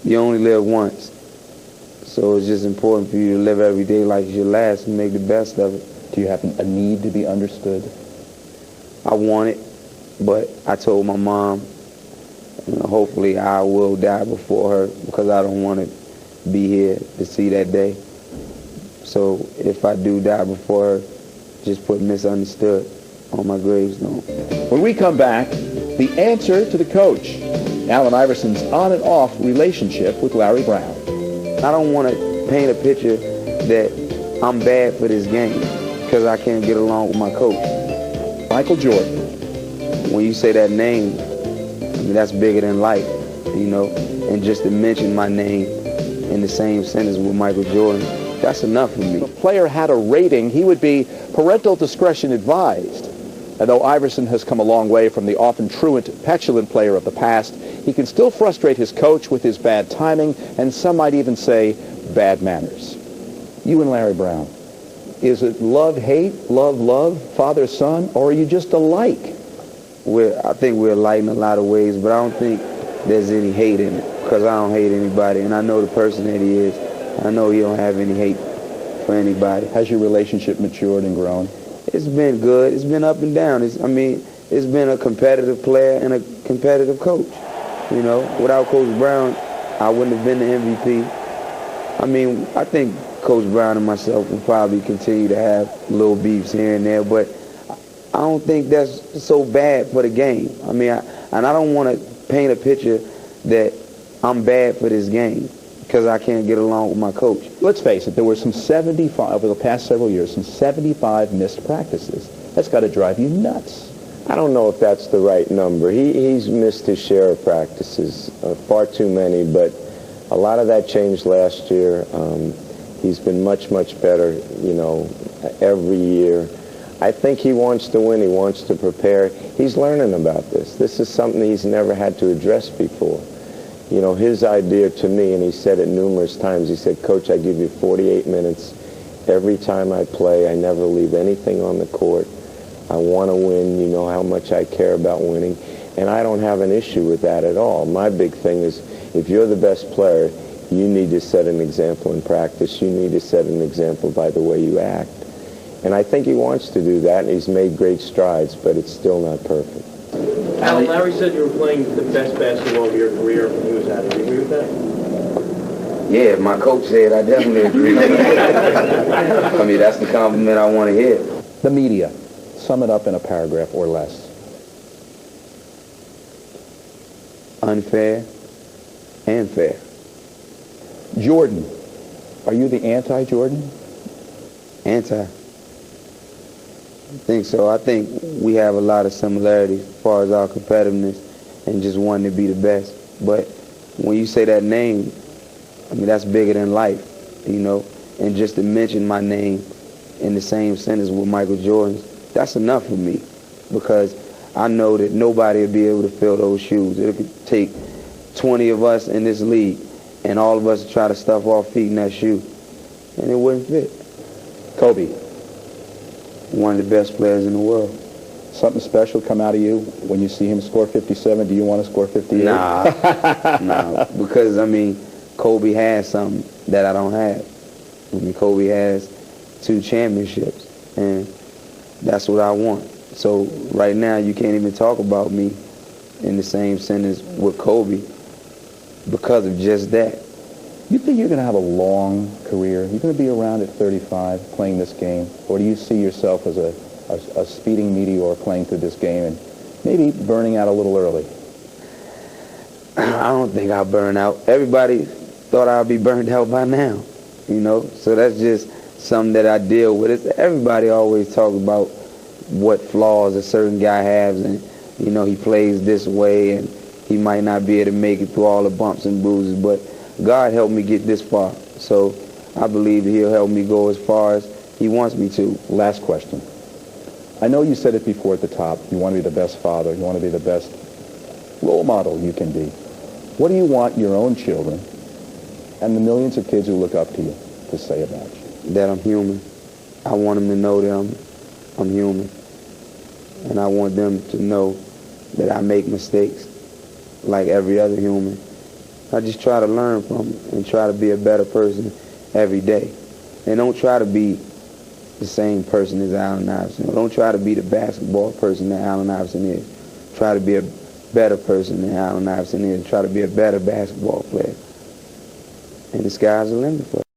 you only live once. So it's just important for you to live every day like it's your last and make the best of it. Do you have a need to be understood? I want it, but I told my mom, hopefully I will die before her because I don't want to be here to see that day. So if I do die before her, just put misunderstood on my gravestone. When we come back, the answer to the coach, Allen Iverson's on and off relationship with Larry Brown. I don't want to paint a picture that I'm bad for this game because I can't get along with my coach. Michael Jordan. When you say that name, that's bigger than life, and just to mention my name in the same sentence with Michael Jordan, that's enough for me. If a player had a rating, he would be parental discretion advised. And though Iverson has come a long way from the often truant, petulant player of the past, he can still frustrate his coach with his bad timing, and some might even say bad manners. You and Larry Brown, is it love-hate, love-love, father-son, or are you just alike? I think we're alike in a lot of ways, but I don't think there's any hate in it because I don't hate anybody, and I know the person that he is. I know he don't have any hate for anybody. Has your relationship matured and grown? It's been good. It's been up and down. It's been a competitive player and a competitive coach. Without Coach Brown, I wouldn't have been the MVP. I think Coach Brown and myself will probably continue to have little beefs here and there, but I don't think that's so bad for the game. I don't want to paint a picture that I'm bad for this game because I can't get along with my coach. Let's face it, there were some 75, over the past several years, some 75 missed practices. That's got to drive you nuts. I don't know if that's the right number. He's missed his share of practices, far too many, but a lot of that changed last year. He's been much, much better, every year. I think he wants to win. He wants to prepare. He's learning about this. This is something he's never had to address before. His idea to me, and he said it numerous times, he said, Coach, I give you 48 minutes every time I play. I never leave anything on the court. I want to win. You know how much I care about winning. And I don't have an issue with that at all. My big thing is if you're the best player, you need to set an example in practice. You need to set an example by the way you act. And I think he wants to do that, and he's made great strides, but it's still not perfect. Allen, Larry said you were playing the best basketball of your career when he was at it. Do you agree with that? Yeah, if my coach said, I definitely agree with that. That's the compliment I want to hear. The media. Sum it up in a paragraph or less. Unfair and fair. Jordan. Are you the anti-Jordan? Anti. I think so. I think we have a lot of similarities as far as our competitiveness and just wanting to be the best. But when you say that name, that's bigger than life, And just to mention my name in the same sentence with Michael Jordan's, that's enough for me because I know that nobody will be able to fill those shoes. It could take 20 of us in this league and all of us try to stuff our feet in that shoe, and it wouldn't fit. Kobe. One of the best players in the world. Something special come out of you when you see him score 57? Do you want to score 58? Nah, because, Kobe has something that I don't have. Kobe has 2 championships, and that's what I want. So right now, you can't even talk about me in the same sentence with Kobe because of just that. You think you're going to have a long career? You're going to be around at 35 playing this game? Or do you see yourself as a speeding meteor playing through this game and maybe burning out a little early? I don't think I'll burn out. Everybody thought I'd be burned out by now, So that's just something that I deal with. Everybody always talks about what flaws a certain guy has and, he plays this way and he might not be able to make it through all the bumps and bruises, but God helped me get this far, so I believe he'll help me go as far as he wants me to. Last question. I know you said it before at the top. You want to be the best father. You want to be the best role model you can be. What do you want your own children and the millions of kids who look up to you to say about you? That I'm human. I want them to know that I'm human. And I want them to know that I make mistakes like every other human. I just try to learn from him and try to be a better person every day. And don't try to be the same person as Allen Iverson. Don't try to be the basketball person that Allen Iverson is. Try to be a better person than Allen Iverson is. Try to be a better basketball player. And the sky's the limit for us.